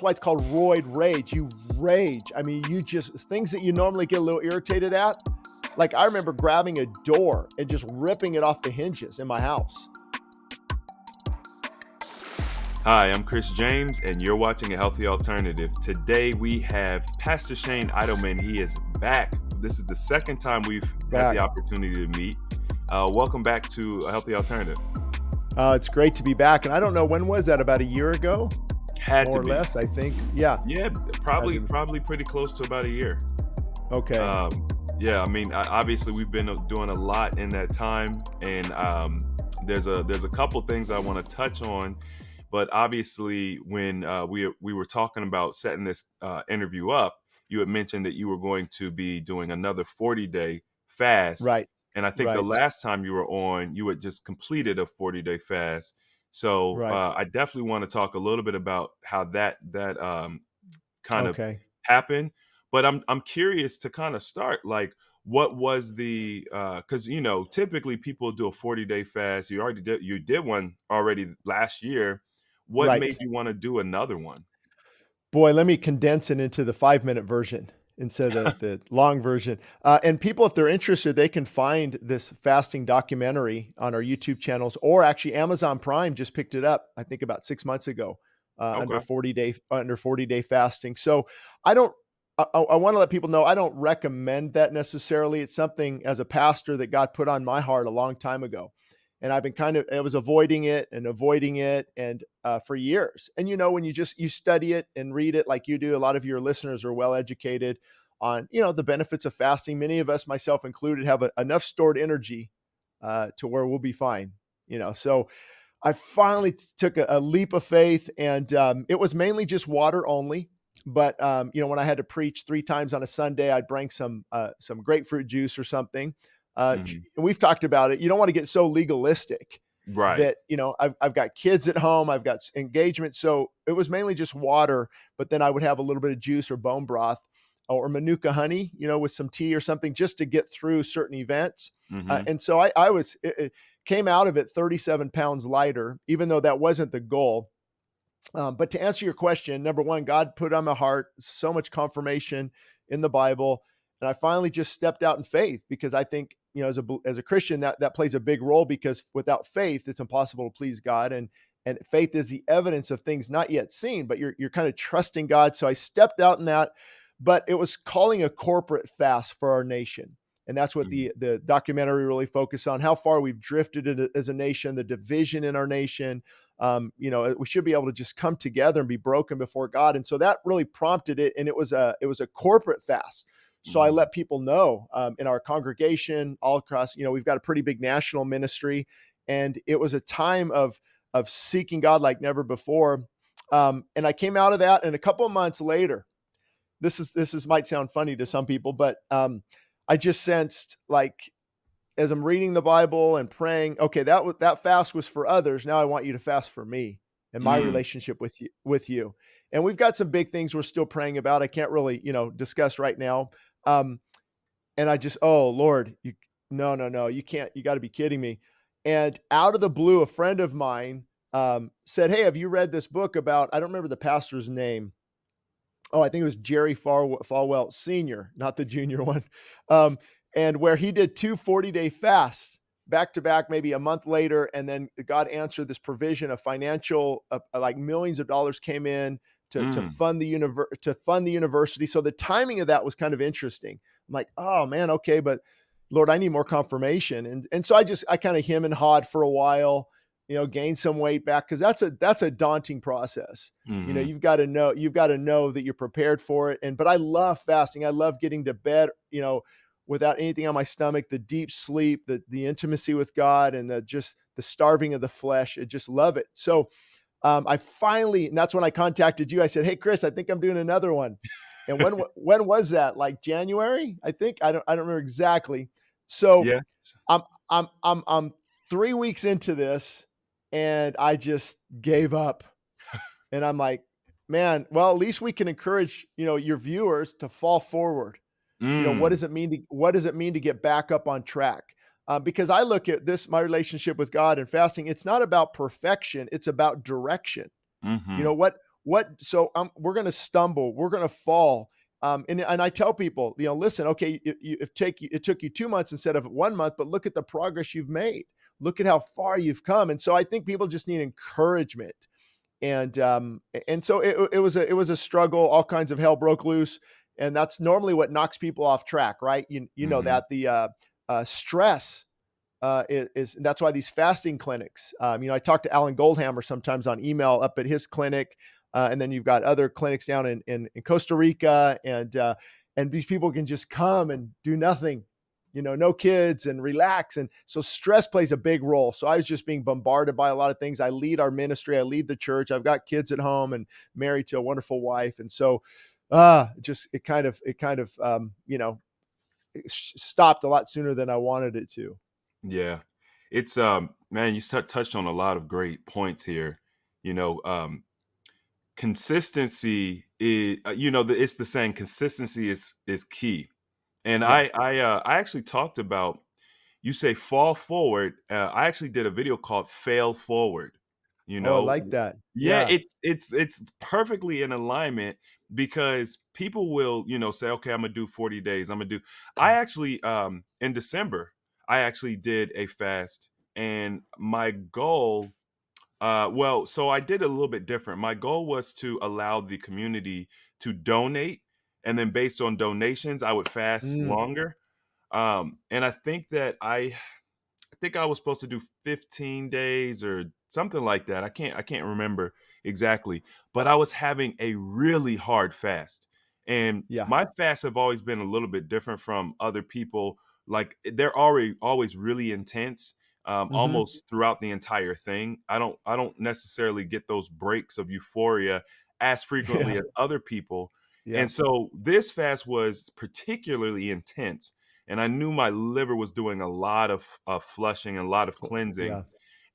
why it's called Roid rage. You rage. I mean, you just, things that you normally get a little irritated at. Like I remember grabbing a door and just ripping it off the hinges in my house. Hi, I'm Chris James, and you're watching A Healthy Alternative. Today we have Pastor Shane Idleman. He is back. This is the second time we've had the opportunity to meet. Welcome back to A Healthy Alternative. It's great to be back. And I don't know, when was that? About a year ago? Had More to be. or less, I think. Yeah. Yeah, probably pretty close to about a year. Okay. Yeah, I mean, obviously we've been doing a lot in that time, and there's a couple things I want to touch on. But obviously, when we were talking about setting this interview up, you had mentioned that you were going to be doing another 40-day fast. Right. And I think the last time you were on, you had just completed a 40-day fast. So I definitely want to talk a little bit about how that kind of happened. But I'm curious to kind of start, like, what was the because typically people do a 40-day fast. You did one already last year. What made you want to do another one? Boy, let me condense it into the 5-minute version instead of the long version. And people, if they're interested, they can find this fasting documentary on our YouTube channels, or actually Amazon Prime just picked it up, I think about 6 months ago, under 40-day fasting. So I want to let people know I don't recommend that necessarily. It's something as a pastor that God put on my heart a long time ago. And I've been I was avoiding it and for years. And when you study it and read it like you do, a lot of your listeners are well educated on, the benefits of fasting. Many of us, myself included, have enough stored energy to where we'll be fine. So I finally took a leap of faith, and it was mainly just water only. But when I had to preach 3 times on a Sunday, I'd bring some grapefruit juice or something. And we've talked about it. You don't want to get so legalistic that, I've got kids at home, I've got engagement. So it was mainly just water, but then I would have a little bit of juice or bone broth or Manuka honey, with some tea or something, just to get through certain events. And so I came out of it 37 pounds lighter, even though that wasn't the goal. But to answer your question, number one, God put on my heart so much confirmation in the Bible. And I finally just stepped out in faith, because I think, as a Christian, that plays a big role, because without faith, it's impossible to please God. And faith is the evidence of things not yet seen, but you're kind of trusting God. So I stepped out in that, but it was calling a corporate fast for our nation. And that's what the documentary really focused on, how far we've drifted as a nation, the division in our nation. We should be able to just come together and be broken before God. And so that really prompted it. And it was a corporate fast. So I let people know in our congregation all across, we've got a pretty big national ministry, and it was a time of seeking God like never before. And I came out of that, and a couple of months later, this might sound funny to some people, but I just sensed, like, as I'm reading the Bible and praying, okay, that fast was for others. Now I want you to fast for me and my relationship with you. And we've got some big things we're still praying about. I can't really, discuss right now. And I just, oh Lord, no, you can't, you got to be kidding me. And out of the blue, a friend of mine said, hey, have you read this book about, I don't remember the pastor's name. Oh, I think it was Jerry Falwell Sr., not the junior one. And where he did 2 40-day fasts back to back, maybe a month later. And then God answered this provision of financial, like millions of dollars came in to fund the university. So the timing of that was kind of interesting. I'm like, oh man, okay, but Lord, I need more confirmation. And so I kind of hem and hawed for a while, gain some weight back, because that's a daunting process. You've got to know that you're prepared for it. But I love fasting. I love getting to bed, without anything on my stomach, the deep sleep, the intimacy with God, and the starving of the flesh. I just love it. So I finally, and that's when I contacted you. I said, hey Chris, I think I'm doing another one. And when was that? Like January? I think, I don't remember exactly. So yeah. I'm 3 weeks into this, and I just gave up. And I'm like, man, well, at least we can encourage, your viewers to fall forward. What does it mean to get back up on track? Because I look at this, my relationship with God and fasting, it's not about perfection. It's about direction. we're going to stumble, we're going to fall. And I tell people, listen, okay, it took you 2 months instead of 1 month, but look at the progress you've made. Look at how far you've come. And so I think people just need encouragement. And so it was a struggle. All kinds of hell broke loose, and that's normally what knocks people off track, right? You know Mhm. that the stress is that's why these fasting clinics. I talk to Alan Goldhammer sometimes on email up at his clinic, and then you've got other clinics down in Costa Rica, and these people can just come and do nothing, no kids and relax. And so stress plays a big role. So I was just being bombarded by a lot of things. I lead our ministry, I lead the church. I've got kids at home and married to a wonderful wife, and so just it stopped a lot sooner than I wanted it to. Yeah. It's man, you touched on a lot of great points here. You know, consistency is it's the saying consistency is key. And Yeah. I actually talked about, you say fall forward. I actually did a video called Fail Forward. You Oh, I know, like that. yeah, Yeah. it's perfectly in alignment because people will, say, okay, I'm gonna do 40 days. I'm gonna do I actually in December, I actually did a fast, and my goal well, so I did a little bit different. My goal was to allow the community to donate, and then based on donations, I would fast Mm, longer. And I think I was supposed to do 15 days or something like that. I can't remember exactly, but I was having a really hard fast. And yeah. my fasts have always been a little bit different from other people. Like they're already always really intense, Mhm. almost throughout the entire thing. I don't necessarily get those breaks of euphoria as frequently Yeah. as other people. Yeah. And so this fast was particularly intense, and I knew my liver was doing a lot of flushing and a lot of cleansing. Yeah.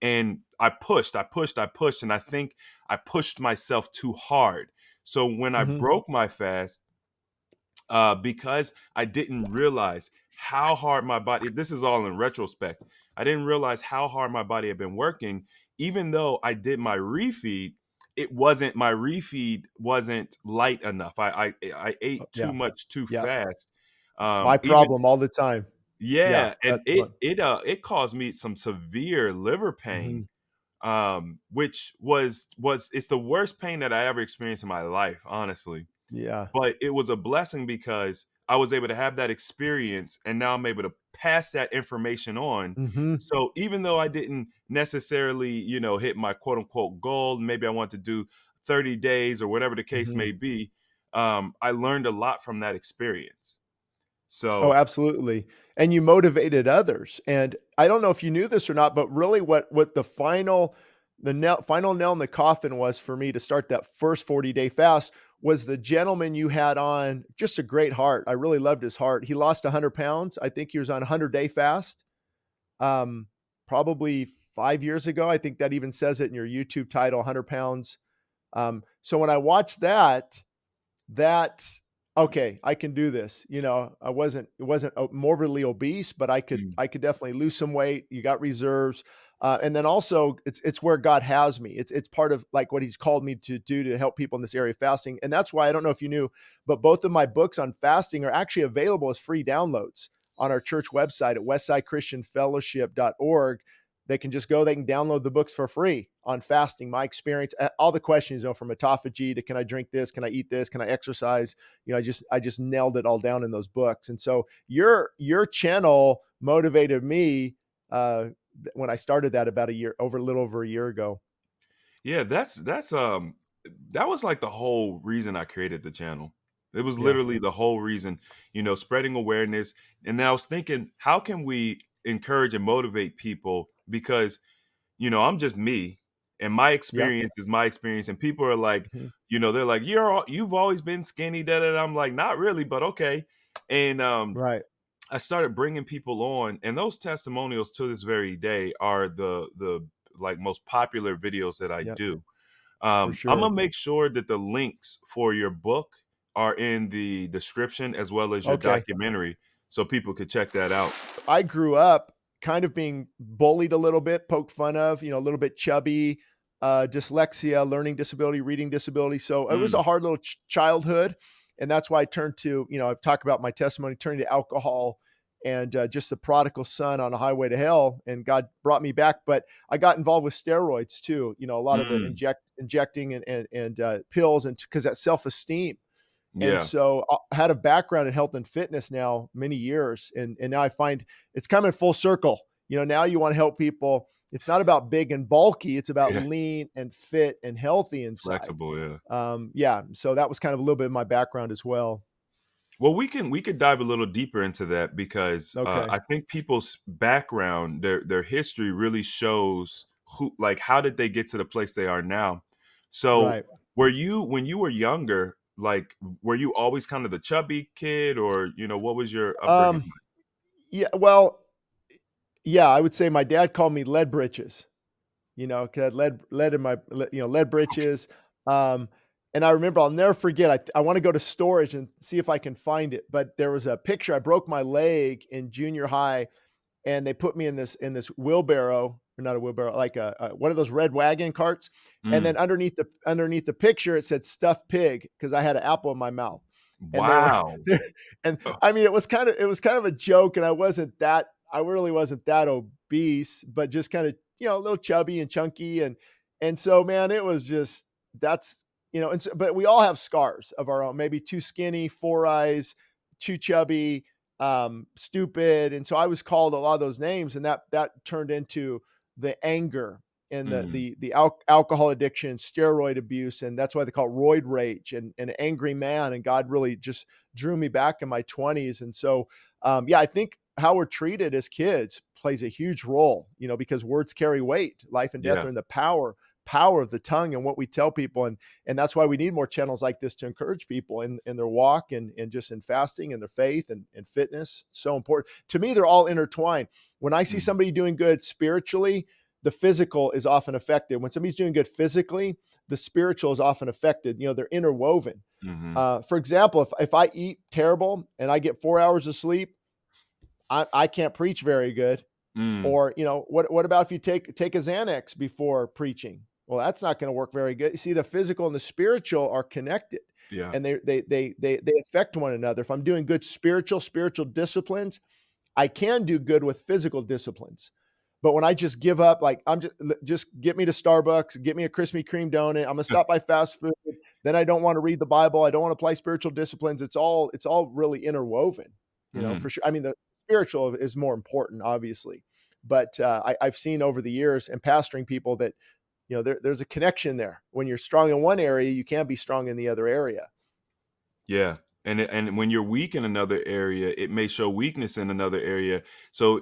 And I pushed, and I think I pushed myself too hard. So when I Mhm. broke my fast, because I didn't realize how hard my body, this is all in retrospect, I didn't realize how hard my body had been working. Even though I did my refeed, my refeed wasn't light enough. I ate too Yeah. much too Yeah. fast. My Even problem all the time. Yeah. Yeah, and That's it what it it caused me some severe liver pain, Mhm. which was it's the worst pain that I ever experienced in my life, honestly. Yeah. But it was a blessing because I was able to have that experience, and now I'm able to pass that information on. Mhm. So even though I didn't necessarily, hit my quote unquote goal, maybe I want to do 30 days or whatever the case Mhm. may be, I learned a lot from that experience. Oh, So, absolutely. And you motivated others. And I don't know if you knew this or not, but really what final nail in the coffin was for me to start that first 40-day fast was the gentleman you had on, just a great heart. I really loved his heart. He lost 100 pounds. I think he was on a 100-day fast. Um, Probably 5 years ago. I think that even says it in your YouTube title, 100 pounds. So when I watched that okay, I can do this. I wasn't morbidly obese, but I could mm, I could definitely lose some weight. You got reserves. And then also it's where God has me. It's part of like what he's called me to do to help people in this area of fasting. And that's why I don't know if you knew, but both of my books on fasting are actually available as free downloads on our church website at westsidechristianfellowship.org. They can just go, they can download the books for free on fasting, my experience, all the questions, from autophagy to can I drink this, can I eat this, can I exercise? I just nailed it all down in those books. And so your channel motivated me when I started that about a little over a year ago. yeah, that was like the whole reason I created the channel. It was Yeah. literally the whole reason, spreading awareness. And then I was thinking, how can we encourage and motivate people? Because, I'm just me, and my Yep. experience is my experience. And people are like, Mhm. they're like, you've always been skinny, da da da. I'm like, not really, but okay. And Right. I started bringing people on, and those testimonials to this very day are the like most popular videos that I Yep. do. For I'm sure. gonna make sure that the links for your book are in the description as well as your Okay. documentary, so people could check that out. I grew up kind of being bullied a little bit, poked fun of, a little bit chubby. dyslexia, learning disability, reading disability. So it was Mm. a hard little childhood. And that's why I turned to, I've talked about my testimony, turning to alcohol and just the prodigal son on a highway to hell. And God brought me back. But I got involved with steroids too, a lot of the Mm. injecting and pills, and because that self-esteem. And Yeah. so I had a background in health and fitness now many years. And now I find it's coming full circle. Now you want to help people. It's not about big and bulky. It's about Yeah. lean and fit and healthy inside. Flexible, yeah. Yeah. So that was kind of a little bit of my background as well. Well, we could dive a little deeper into that because Okay. I think people's background, their history really shows who, like, how did they get to the place they are now. So, Right. were you when you were younger, like, were you always kind of the chubby kid, or what was your upbringing Um, yeah. Well, yeah, I would say my dad called me lead britches. 'Cause I had lead in my lead like? britches. Um, and I remember, I'll never forget, I wanna go to storage and see if I can find it, but there was a picture. I broke my leg in junior high, and they put me in this wheelbarrow, or not a wheelbarrow, like one of those red wagon carts, and then Mm. underneath the picture, it said "stuffed pig" because I had an apple in my mouth, and they were Wow. and Oh, I mean, it was kind of a joke, and I really wasn't that obese, but just kinda, a little chubby and chunky, and so, man, it was just that's and so, but we all have scars of our own, maybe too skinny, 4 eyes, too chubby, stupid. And so I was called a lot of those names, and that turned into the anger and mm, alcohol addiction, steroid abuse. And that's why they call it Roid rage, and an angry man. And God really just drew me back in my 20s. And so, yeah, I think how we're treated as kids plays a huge role, because words carry weight. Life and death yeah. are in the power of the tongue and what we tell people. And that's why we need more channels like this to encourage people in their walk, and just in fasting and their faith and fitness. So important to me. They're all intertwined. When I see Mm. somebody doing good spiritually, the physical is often affected. When somebody's doing good physically, the spiritual is often affected. They're interwoven. Mhm. For example, if I eat terrible and I get 4 hours of sleep, I can't preach very good. Mm. Or, what about if you take a Xanax before preaching? Well, that's not going to work very good. You see, the physical and the spiritual are connected, Yeah. and they affect one another. If I'm doing good spiritual disciplines, I can do good with physical disciplines. But when I just give up, like, I'm just get me to Starbucks, get me a Krispy Kreme donut. I'm gonna stop by fast food. Then I don't want to read the Bible. I don't want to apply spiritual disciplines. It's all really interwoven, Mhm. for sure. I mean, the spiritual is more important, obviously, but I've seen over the years and pastoring people that there's a connection there. When you're strong in one area, you can be strong in the other area. Yeah. And when you're weak in another area, it may show weakness in another area. So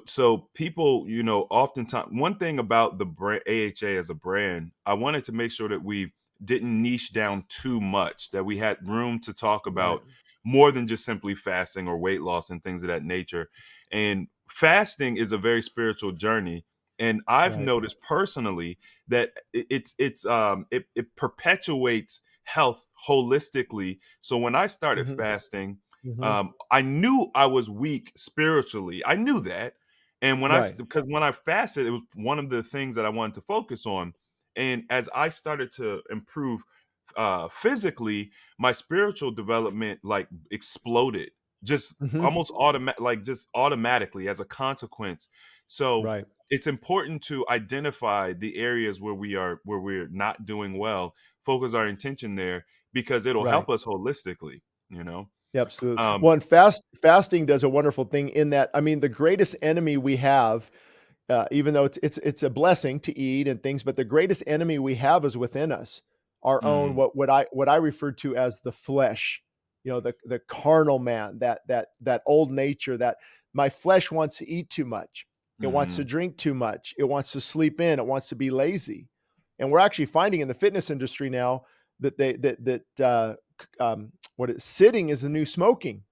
people, oftentimes, one thing about the brand AHA as a brand, I wanted to make sure that we didn't niche down too much, that we had room to talk Right. about more than just simply fasting or weight loss and things of that nature. And fasting is a very spiritual journey. And I've Right. noticed personally that it perpetuates health holistically. So when I started Hmm. fasting, Hmm. I knew I was weak spiritually. I knew that. And Right. because when I fasted, it was one of the things that I wanted to focus on. And as I started to improve physically, my spiritual development like exploded, just Hmm. almost just automatically as a consequence. So Right. it's important to identify the areas where we're not doing well, focus our intention there because it'll Right. help us holistically, you know? Yeah, absolutely. Um, Well, and fasting does a wonderful thing in that, I mean, the greatest enemy we have, even though it's a blessing to eat and things, but the greatest enemy we have is within us, our own, mm, what I refer to as the flesh, the carnal man, that old nature, that my flesh wants to eat too much. It wants to mhm, drink too much. It wants to sleep in. It wants to be lazy. And we're actually finding in the fitness industry now that sitting is the new smoking,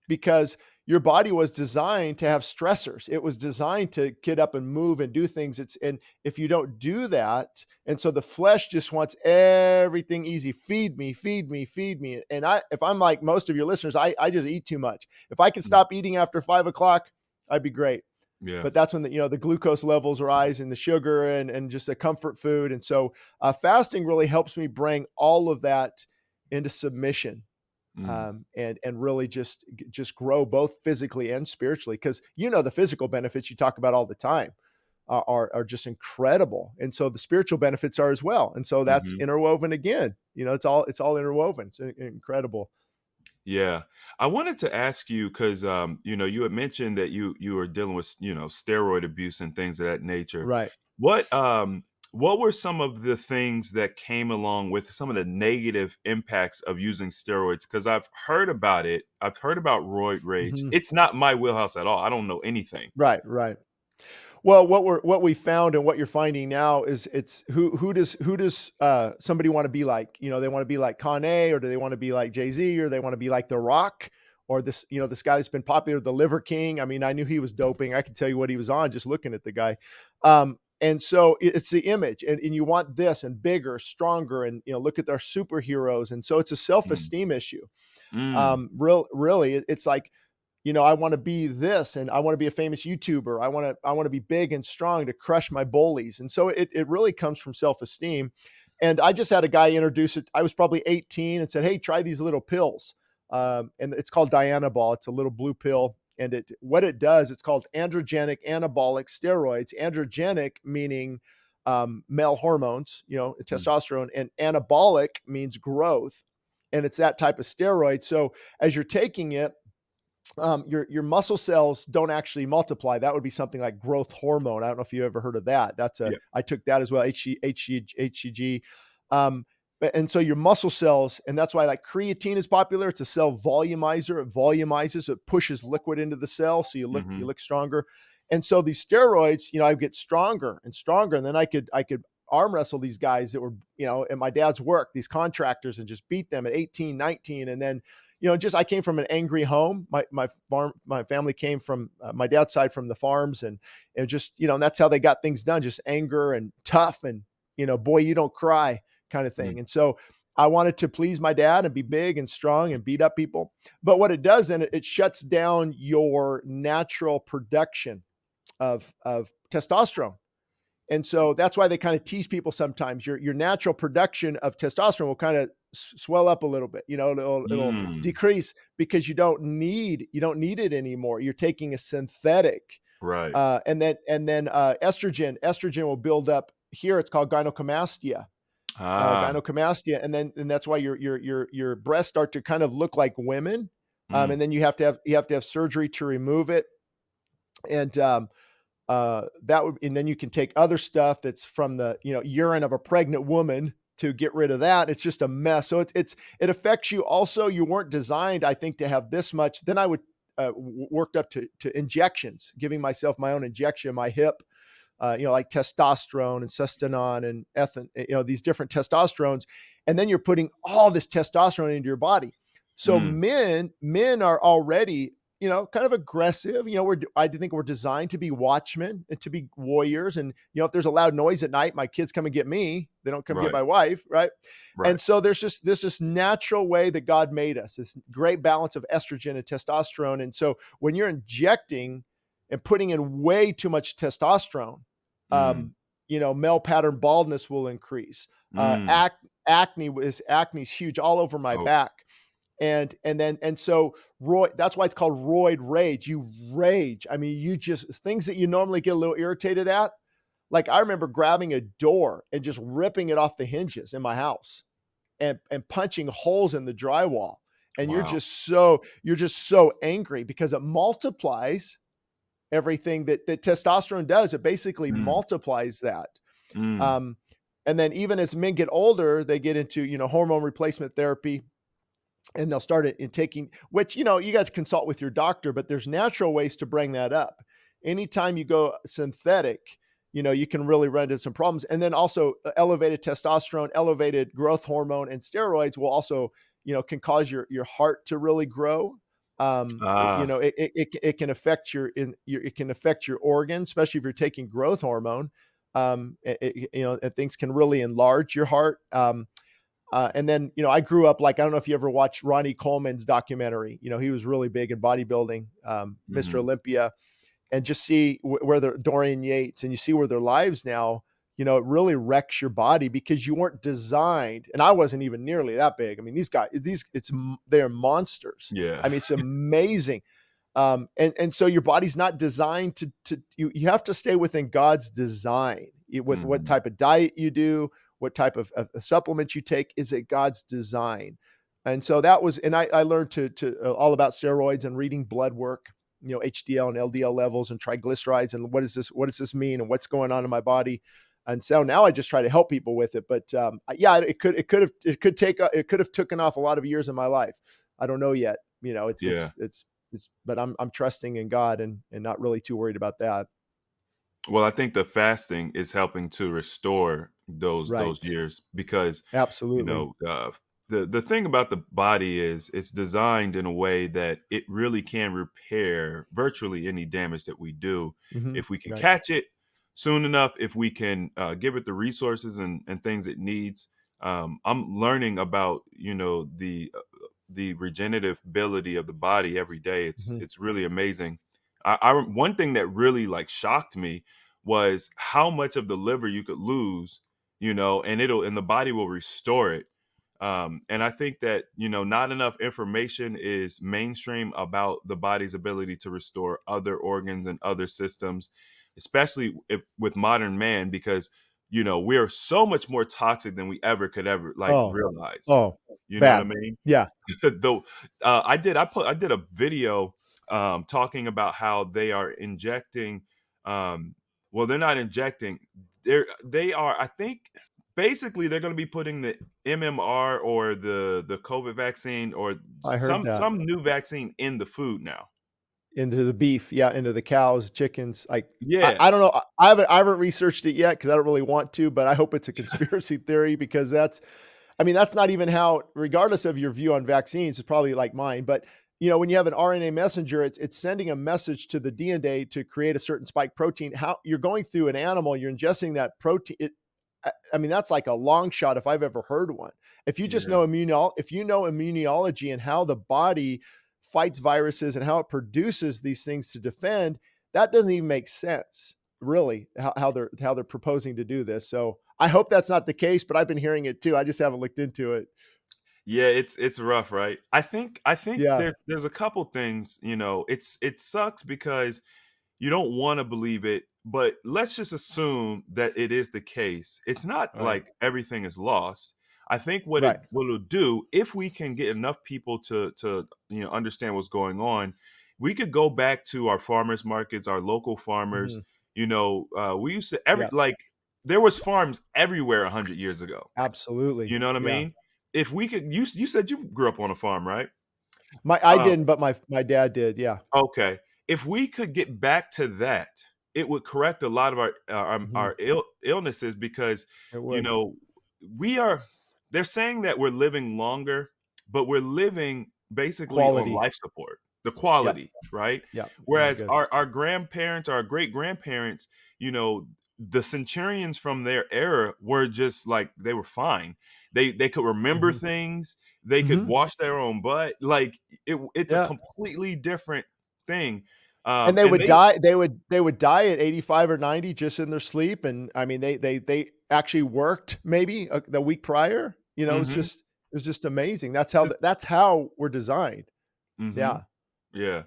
because your body was designed to have stressors. It was designed to get up and move and do things. And if you don't do that, and so the flesh just wants everything easy. Feed me, feed me, feed me. And if I'm like most of your listeners, I just eat too much. If I could mm, stop eating after 5 o'clock, I'd be great. Yeah. But that's when the glucose levels rise and the sugar and just a comfort food. And so fasting really helps me bring all of that into submission, Mm. and really just grow both physically and spiritually, because the physical benefits you talk about all the time are just incredible, and so the spiritual benefits are as well, and so that's Mhm. interwoven again. It's all interwoven. It's incredible. Yeah. I wanted to ask you because you had mentioned that you were dealing with, steroid abuse and things of that nature. Right. What what were some of the things that came along with some of the negative impacts of using steroids? Because I've heard about it. I've heard about roid rage. Mhm. It's not my wheelhouse at all. I don't know anything. Right. Well, what we found and what you're finding now is it's who does somebody want to be like? They want to be like Kanye, or do they want to be like Jay-Z, or they want to be like The Rock, or this guy that's been popular, the Liver King. I mean, I knew he was doping. I could tell you what he was on just looking at the guy. And so it's the image, and you want this and bigger, stronger, and look at our superheroes. And so it's a Mm. self-esteem issue. Mm. Really, it's like, I want to be this, and I want to be a famous YouTuber. I want to be big and strong to crush my bullies. And so it really comes from self-esteem. And I just had a guy introduce it. I was probably 18 and said, "Hey, try these little pills." And it's called Dianabol. It's a little blue pill. And what it does, it's called androgenic anabolic steroids. Androgenic meaning male hormones, Mm. testosterone, and anabolic means growth. And it's that type of steroid. So as you're taking it, your muscle cells don't actually multiply. That would be something like growth hormone. I don't know if you ever heard of that. Yeah. I took that as well. HCG. Um, and so your muscle cells, and that's why like creatine is popular. It's a cell volumizer. It volumizes. It pushes liquid into the cell, so you Hmm. look stronger. And so these steroids, I get stronger and stronger, and then I could arm wrestle these guys that were at my dad's work, these contractors, and just beat them at 18, 19, and then just I came from an angry home. My family came from my dad's side from the farms, and just and that's how they got things done, just anger and tough, and boy, you don't cry kind of Mm. thing. And so I wanted to please my dad and be big and strong and beat up people. But what it does, then it shuts down your natural production of testosterone. And so that's why they kind of tease people sometimes. Your natural production of testosterone will kind of swell up a little bit. It'll Mm. decrease because you don't need it anymore. You're taking a synthetic, Right. and then estrogen will build up here. It's called gynecomastia. Ah. And that's why your breasts start to kind of look like women, Mm. and then you have to have surgery to remove it. And then you can take other stuff that's from the urine of a pregnant woman to get rid of that. It's just a mess. So it affects you. Also, you weren't designed, I think, to have this much. Then I would worked up to injections, giving myself my own injection, my hip, like testosterone and sustanon and ethin, these different testosterones, and then you're putting all this testosterone into your body. So Mm. men are already kind of aggressive. I think we're designed to be watchmen and to be warriors. And if there's a loud noise at night, my kids come and get me. They don't come get Right. my wife, right? Right. And so there's just this natural way that God made us. This great balance of estrogen and testosterone. And so when you're injecting and putting in way too much testosterone, Mm. um, male pattern baldness will increase. Uh, Mm. ac- acne's huge all over my Oh. back. And so Roid, that's why it's called Roid rage. You rage. I mean, you just things that you normally get a little irritated at. Like I remember grabbing a door and just ripping it off the hinges in my house and punching holes in the drywall. And Wow. you're just so angry because it multiplies everything that testosterone does. It basically Mm. multiplies that. Mm. Um, and then even as men get older, they get into hormone replacement therapy, and they'll start it in taking, which you got to consult with your doctor, but there's natural ways to bring that up. Anytime you go synthetic, you can really run into some problems. And then also elevated testosterone, elevated growth hormone, and steroids will also can cause your heart to really grow. Ah. It can affect it can affect your organs, especially if you're taking growth hormone. And things can really enlarge your heart. And then, I grew up like, I don't know if you ever watched Ronnie Coleman's documentary. He was really big in bodybuilding, Mr. Mhm. Olympia. and just see where they're Dorian Yates, and you see where their lives now, it really wrecks your body because you weren't designed. And I wasn't even nearly that big. I mean, these guys, they're monsters. Yeah. I mean, it's amazing. And so your body's not designed you have to stay within God's design with what Mhm. type of diet you do, what type of supplements you take is it God's design. And so that was, and I learned all about steroids and reading blood work, HDL and LDL levels and triglycerides and what does this mean and what's going on in my body. And so now I just try to help people with it. But yeah, it could have taken off a lot of years of my life. I don't know yet. Yeah. But I'm trusting in God and not really too worried about that. Well, I think the fasting is helping to restore those Right. years because, you Absolutely. know, the thing about the body is it's designed in a way that it really can repair virtually any damage that we do if we can Right. catch it soon enough, if we can give it the resources and things it needs. I'm learning about the regenerative ability of the body every day. It's Mhm. it's really amazing. One thing that really like shocked me was how much of the liver you could lose, and the body will restore it. And I think that not enough information is mainstream about the body's ability to restore other organs and other systems, especially with modern man, because we are so much more toxic than we ever could ever like Oh. realize. Oh, You know what I bad. mean? Yeah. Though I did a video talking about how they are injecting. Well, they're not injecting. They are. I think basically they're going to be putting the MMR or the COVID vaccine or I heard that. some new vaccine in the food now. Into the beef, yeah, into the cows, chickens, like, I Yeah, don't know, I haven't researched it yet because I don't really want to, but I hope it's a conspiracy theory because that's not even how, regardless of your view on vaccines, it's probably like mine, but, when you have an RNA messenger, it's sending a message to the DNA to create a certain spike protein. How you're going through an animal, you're ingesting that protein, that's like a long shot if I've ever heard one. If you just yeah. know if you know immunology and how the body fights viruses and how it produces these things to defend, that doesn't even make sense, really, how they're proposing to do this. So I hope that's not the case, but I've been hearing it too. I just haven't looked into it. Yeah, it's rough, right? I think Yeah. there's a couple things, it sucks because you don't want to believe it, but let's just assume that it is the case. It's not Right. like everything is lost. I think Right. what it'll do if we can get enough people to understand what's going on, we could go back to our farmers markets, our local farmers. Mhm. We used to Yeah. there was farms everywhere 100 years ago. Absolutely. You know what I Yeah. mean? If we could, you said you grew up on a farm, right? I Um, didn't, but my dad did. Yeah. Okay. If we could get back to that, it would correct a lot of Mhm. our illnesses because It you would. know we are. They're saying that we're living longer, but we're living basically on Quality. life support, the Yep. quality, right? Yep. Not Whereas good. our grandparents, our great grandparents, the centurions from their era were just like they were fine. They could remember Mhm. things. They could Mhm. wash their own butt. Like it's a Yeah. completely different thing. And they And would they die they would die at 85 or 90 just in their sleep, and, they actually worked maybe, the week prior, Mhm, it was just amazing. That's how we're designed. mhm. Yeah. Yeah.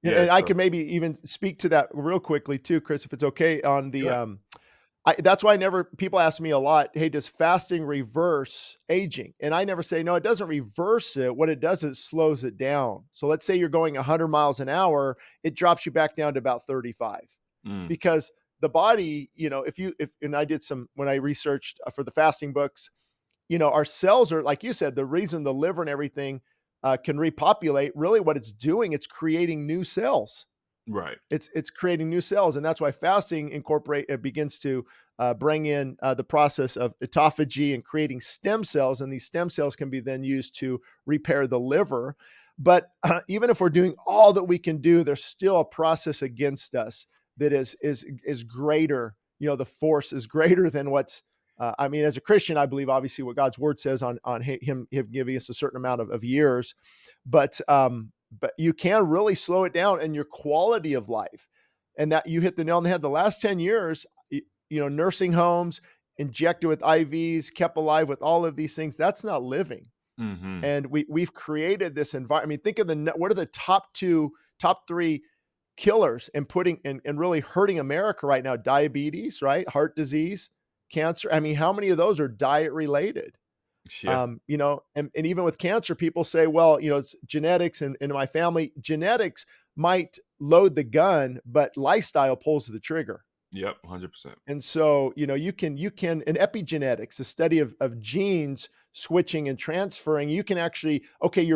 Yeah, And I so can maybe even speak to that real quickly too, Chris, if it's okay, on the, sure. that's why I never people ask me a lot, "Hey, does fasting reverse aging?" And I never say, "No, it doesn't reverse it. What it does is slows it down." So let's say you're going 100 miles an hour, it drops you back down to about 35 Mm, because the body, if and I did some when I researched for the fasting books, our cells are like you said, the reason the liver and everything can repopulate, really what it's doing, it's creating new cells. right. It's creating new cells, and that's why fasting begins to bring in the process of autophagy and creating stem cells, and these stem cells can be then used to repair the liver. But even if we're doing all that we can do, there's still a process against us that is greater. The force is greater than what's. As a Christian, I believe obviously what God's word says on him giving us a certain amount of years, but you can really slow it down and your quality of life. And that you hit the nail on the head. The last 10 years, nursing homes, injected with IVs, kept alive with all of these things, that's not living. Mhm. And we've created this environment. I mean, think of what are the top three killers and really hurting America right now? Diabetes, right? Heart disease, cancer. I mean, how many of those are diet related? Yeah. And even with cancer, people say, well, it's genetics, and in my family, genetics might load the gun, but lifestyle pulls the trigger. Yep, 100%. And so, you can in epigenetics, the study of genes switching and transferring, you can actually, okay,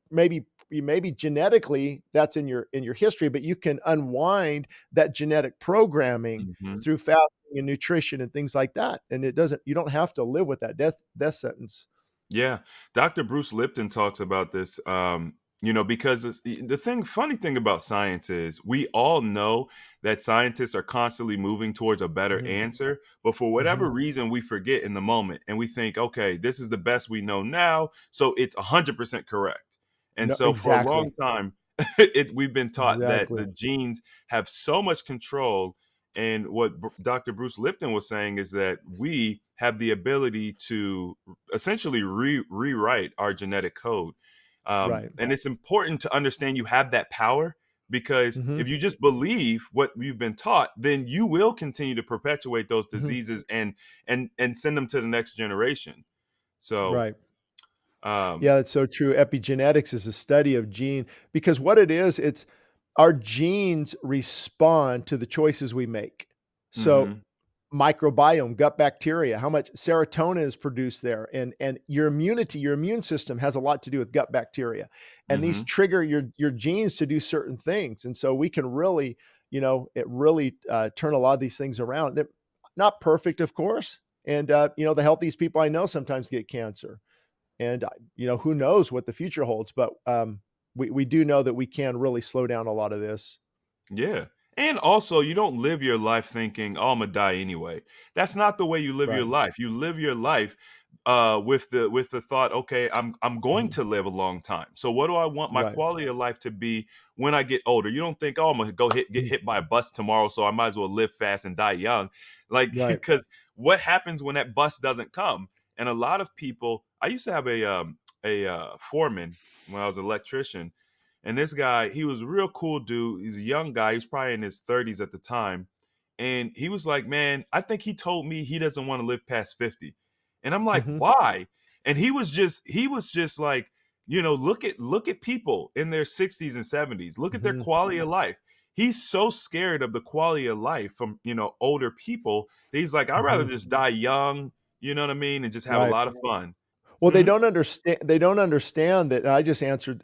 maybe genetically that's in your history, but you can unwind that genetic programming Mhm. through fasting and nutrition and things like that. And you don't have to live with that death sentence. Yeah. Dr. Bruce Lipton talks about this, because funny thing about science is we all know that scientists are constantly moving towards a better Mhm, answer, but for whatever mhm. reason, we forget in the moment and we think, okay, this is the best we know now, so it's 100% correct. And No, so for a long exactly, time, we've been taught that the exactly. genes have so much control. And what Dr. Bruce Lipton was saying is that we have the ability to essentially rewrite our genetic code. Right. And it's important to understand you have that power, because Mhm, if you just believe what you've been taught, then you will continue to perpetuate those mhm. diseases and send them to the next generation. So, Right. um, Yeah, that's so true. Epigenetics is a study of gene, because what it is, it's our genes respond to the choices we make. So mhm, microbiome, gut bacteria, how much serotonin is produced there, and your immune system has a lot to do with gut bacteria. And these mhm, trigger your genes to do certain things. And so we can really, it really turn a lot of these things around. They're not perfect, of course. And the healthiest people I know sometimes get cancer. And who knows what the future holds, but we do know that we can really slow down a lot of this. yeah. And also, you don't live your life thinking, "Oh, Imma die anyway." That's not the way you live your Right. life. You live your life, with the thought, "Okay, I'm going Mhm. to live a long time. So what do I want my Right. quality of life to be when I get older?" You don't think, "Oh, Imma get Mhm. hit by a bus tomorrow, so I might as well live fast and die young." Like, Right. because what happens when that bus doesn't come? And a lot of people, I used to have a foreman when I was an electrician, and this guy, he was a real cool dude. He's a young guy. He was probably in his 30s at the time. And he was like, "Man, I think he told me he doesn't want to live past 50." And I'm like, Mhm. "Why?" And he was just like, look at people in their 60s and 70s. Look at their Mhm. quality of life. He's so scared of the quality of life from, older people that he's like, "I'd rather Mhm. just die young, you know what I mean, and just have a Right. lot of fun." Well, they Mhm. don't understand that. And I just answered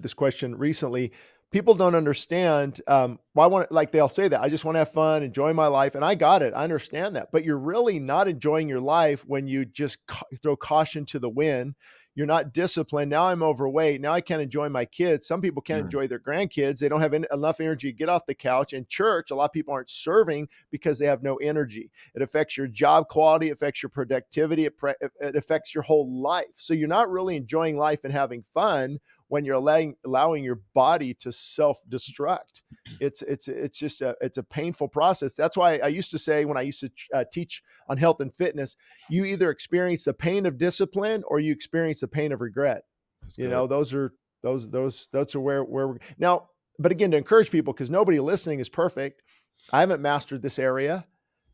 this question recently. People don't understand, why want like, they'll say that, "I just wanna have fun, enjoy my life," and I got it, I understand that, but you're really not enjoying your life when you just throw caution to the wind. You're not disciplined. "Now I'm overweight, now I can't enjoy my kids." Some people can't Mm, enjoy their grandkids, they don't have enough energy to get off the couch. In church, a lot of people aren't serving because they have no energy. It affects your job quality, it affects your productivity, it affects your whole life. So you're not really enjoying life and having fun when you're allowing your body to self-destruct. It's a painful process. That's why I used to say, when I used to teach on health and fitness, you either experience the pain of discipline or you experience the pain of regret. that's You good. know, those are where we're now. But again, to encourage people, because nobody listening is perfect. I haven't mastered this area.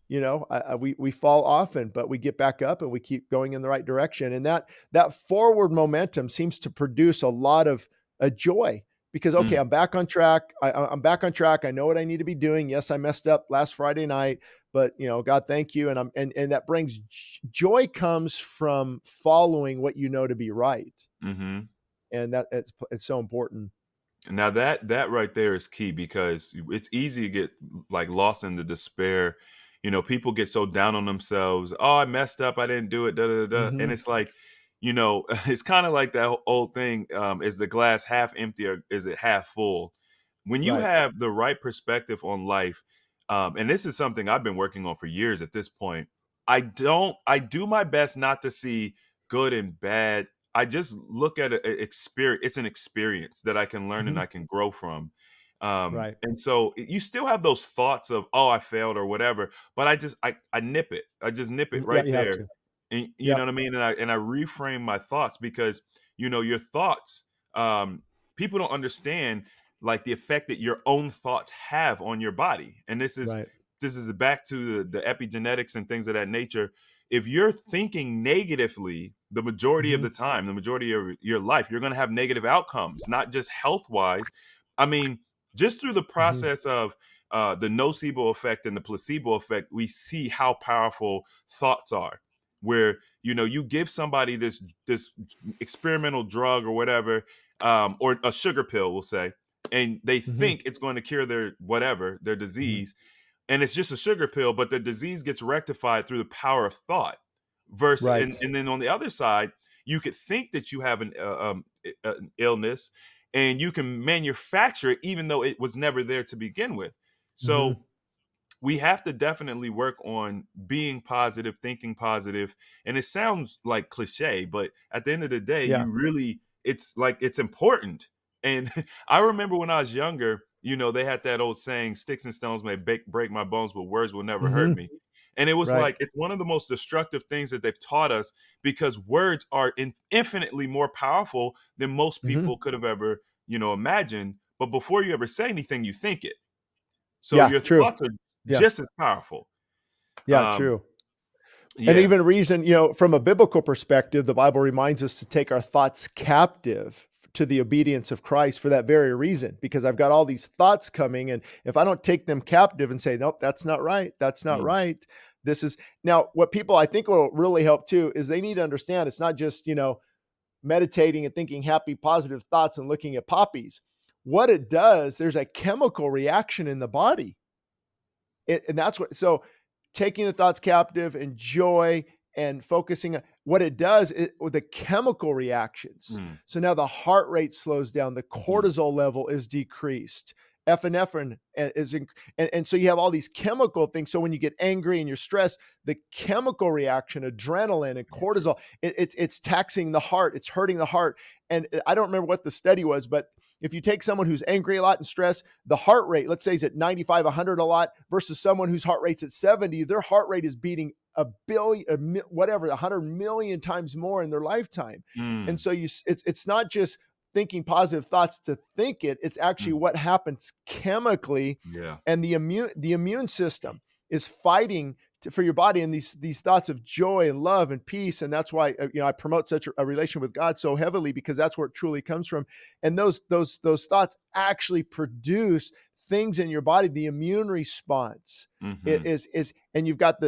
We fall often, but we get back up and we keep going in the right direction. And that forward momentum seems to produce a lot of joy, because okay, Mm. I'm back on track. I'm back on track. I know what I need to be doing. Yes, I messed up last Friday night, but God, thank you. And that brings joy, comes from following what you know to be right, Mhm. and that it's so important. Now that right there is key, because it's easy to get like lost in the despair. People get so down on themselves. "Oh, I messed up. I didn't do it." Da da da. Da." And Hmm. it's like, it's kind of like that old thing. Is the glass half empty or is it half full? When you Right. have the right perspective on life, and this is something I've been working on for years at this point. I do my best not to see good and bad. I just look at it, experience. It's an experience that I can learn and Hmm. I can grow from. Right. And so you still have those thoughts of, oh, I failed or whatever, but I nip it. I just nip it Yeah, right you have there. to. And you know Yep. what I mean? And I reframe my thoughts because, your thoughts, people don't understand like the effect that your own thoughts have on your body. And Right. this is back to the epigenetics and things of that nature. If you're thinking negatively the majority of Mhm. the time, the majority of your life, you're going to have negative outcomes, not just health wise. I mean, just through the Mhm. process of the nocebo effect and the placebo effect, we see how powerful thoughts are. Where you give somebody this experimental drug or whatever, or a sugar pill, we'll say, and they Mhm. think it's going to cure their Mhm. disease, and it's just a sugar pill, but the disease gets rectified through the power of thought. Versus, Right. and then on the other side, you could think that you have an illness, and you can manufacture it even though it was never there to begin with. Mhm. So we have to definitely work on being positive, thinking positive. And it sounds like cliche, but at the end of the day, Yeah. it's important. And I remember when I was younger, they had that old saying, sticks and stones may break my bones, but words will never hurt Mhm. me. And it was Right. like, it's one of the most destructive things that they've taught us, because words are infinitely more powerful than most Mhm. people could have ever, imagined. But before you ever say anything, you think it. So Yeah, your true. thoughts are Yeah. just as powerful. Yeah, Um, true. And yeah. even reason, from a biblical perspective, the Bible reminds us to take our thoughts captive to the obedience of Christ for that very reason, because I've got all these thoughts coming. And if I don't take them captive and say, nope, that's not right. That's not Mm, right. This is now what people I think will really help too is they need to understand it's not just, meditating and thinking happy, positive thoughts and looking at poppies. What it does, there's a chemical reaction in the body. And that's what, so taking the thoughts captive and joy and focusing on what it does with the chemical reactions. mm, So now the heart rate slows down, the mhm, cortisol level is decreased, epinephrine and so you have all these chemical things. So when you get angry and you're stressed, the chemical reaction, adrenaline and cortisol, it's taxing the heart, it's hurting the heart. And I don't remember what the study was, but if you take someone who's angry a lot and stressed, the heart rate, let's say, is at 95, 100 a lot, versus someone whose heart rate's at 70, their heart rate is beating a billion, whatever, 100 million times more in their lifetime. And mm, so it's not just thinking positive thoughts to think it, it's actually mm. what happens chemically. Yeah. And the immune system is fighting for your body, and these thoughts of joy and love and peace. And that's why I promote such a relation with God so heavily, because that's where it truly comes from. And those thoughts actually produce things in your body. The immune response Mhm, is and you've got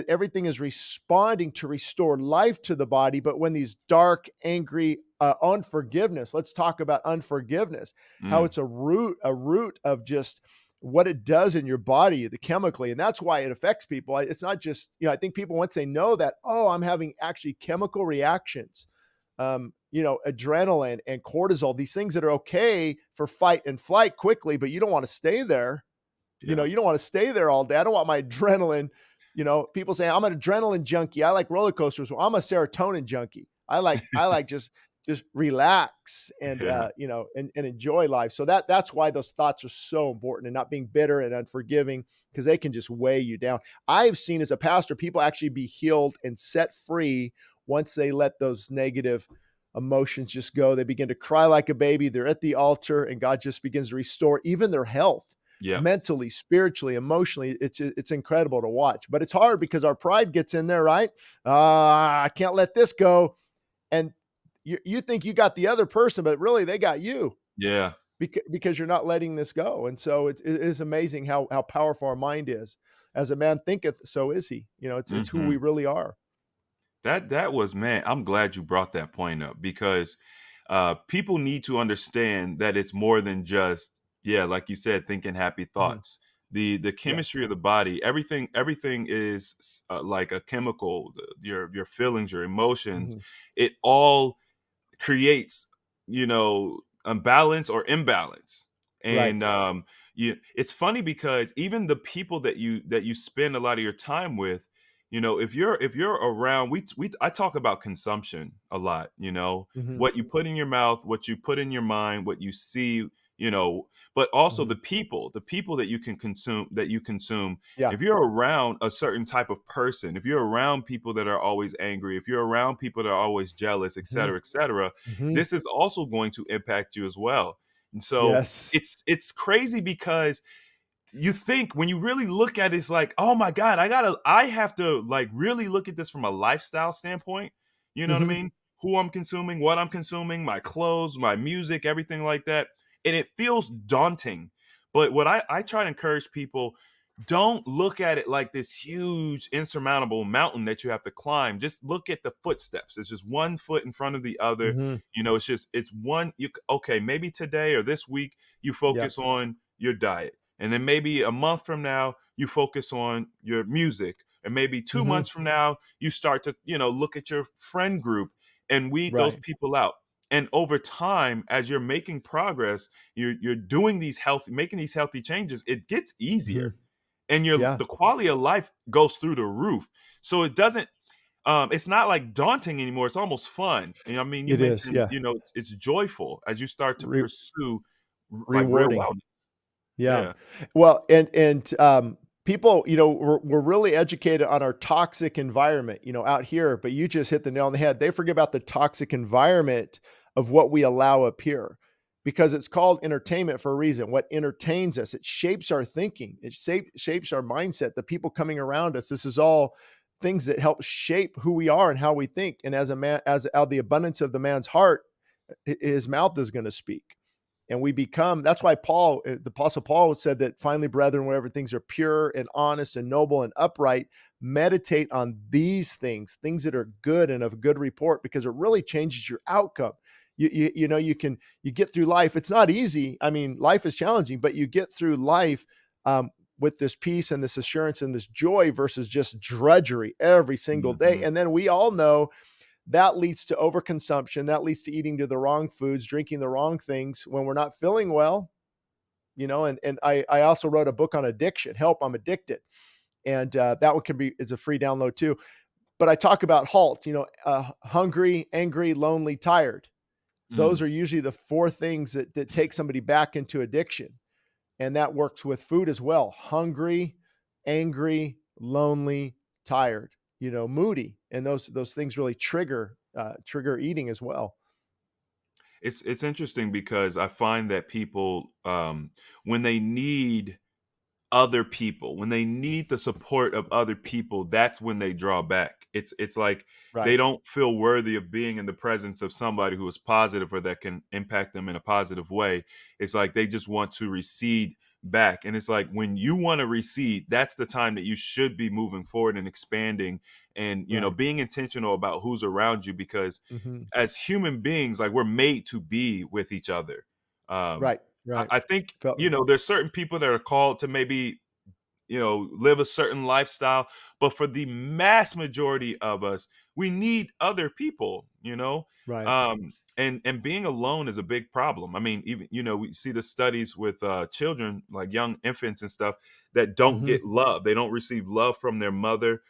everything is responding to restore life to the body. But when these dark, angry, unforgiveness, let's talk about unforgiveness, how mm. it's a root of just what it does in your body, the chemically. And that's why it affects people. It's not just, I think people, once they know that, oh, I'm having actually chemical reactions, adrenaline and cortisol, these things that are okay for fight and flight quickly, but you don't want to stay there. Yeah. You don't want to stay there all day. I don't want my adrenaline. People say I'm an adrenaline junkie. I like roller coasters. Well, I'm a serotonin junkie. I like just relax and Yeah. and enjoy life. So that's why those thoughts are so important, and not being bitter and unforgiving, because they can just weigh you down. I've seen as a pastor people actually be healed and set free once they let those negative emotions just go. They begin to cry like a baby. They're at the altar, and God just begins to restore even their health, Yep. mentally, spiritually, emotionally. It's incredible to watch, but it's hard because our pride gets in there, right? I can't let this go, and you think you got the other person, but really they got you, Yeah. because you're not letting this go. And so it is amazing how powerful our mind is. As a man thinketh, so is he. It's who we Mhm. really are. That was, man, I'm glad you brought that point up, because people need to understand that it's more than just, yeah, like you said, thinking happy Mhm. thoughts. The Yeah. chemistry of the body, everything is like a chemical. Your feelings, your emotions, Mhm. it all creates, balance or imbalance. And Right. it's funny because even the people that you spend a lot of your time with, if you're around, I talk about consumption a lot. Mhm. What you put in your mouth, what you put in your mind, what you see, but also Mhm. the people that you consume. Yeah. If you're around a certain type of person, if you're around people that are always angry, if you're around people that are always jealous, Mhm. et cetera, Mhm. this is also going to impact you as well. And so Yes. it's crazy because you think when you really look at it, it's like, oh my God, I have to like really look at this from a lifestyle standpoint. You know what I Mhm. mean? Who I'm consuming, what I'm consuming, my clothes, my music, everything like that. And it feels daunting. But what I try to encourage people, don't look at it like this huge insurmountable mountain that you have to climb. Just look at the footsteps. It's just one foot in front of the other. Mhm. It's one okay, maybe today or this week you Yeah. focus on your diet. And then maybe a month from now, you focus on your music. And maybe two Mhm. months from now, you start to, look at your friend group and weed those Right. people out. And over time, as you're making progress, you're doing making these healthy changes, it gets easier. Mhm. And Yeah. the quality of life goes through the roof. So it's not like daunting anymore. It's almost fun. And I mean, you It is. mentioned, Yeah. it's joyful as you start to Re pursue like real rewarding. wellness. Yeah. Yeah. Well, people, we're really educated on our toxic environment, out here, but you just hit the nail on the head. They forget about the toxic environment of what we allow up here because it's called entertainment for a reason. What entertains us, it shapes our thinking, it shapes our mindset, the people coming around us. This is all things that help shape who we are and how we think. And as a man, as out of the abundance of the man's heart, his mouth is going to speak. And we become, that's why Paul, the apostle Paul said that finally, brethren, wherever things are pure and honest and noble and upright, meditate on these things that are good and of good report, because it really changes your outcome. You get through life. It's not easy. I mean, life is challenging, but you get through life with this peace and this assurance and this joy versus just drudgery every single day. Mhm. And then we all know that leads to overconsumption. That leads to eating to the wrong foods, drinking the wrong things when we're not feeling well. And I also wrote a book on addiction. Help, I'm addicted, and that one can be it's a free download too. But I talk about halt. Hungry, angry, lonely, tired. Those Mm. are usually the four things that take somebody back into addiction, and that works with food as well. Hungry, angry, lonely, tired. Moody, and those things really trigger eating as well. It's interesting because I find that people, when they need other people, when they need the support of other people, that's when they draw back. It's like they Right. don't feel worthy of being in the presence of somebody who is positive or that can impact them in a positive way. It's like they just want to recede back. And it's like when you want to recede, that's the time that you should be moving forward and expanding and Right. being intentional about who's around you because Mhm. as human beings, like we're made to be with each other. Um, Right, right. I think Felt there's certain people that are called to maybe live a certain lifestyle, but for the mass majority of us, we need other people. right. And being alone is a big problem. I mean, even we see the studies with children, like young infants and stuff, that don't Mhm. get love. They don't receive love from their mother.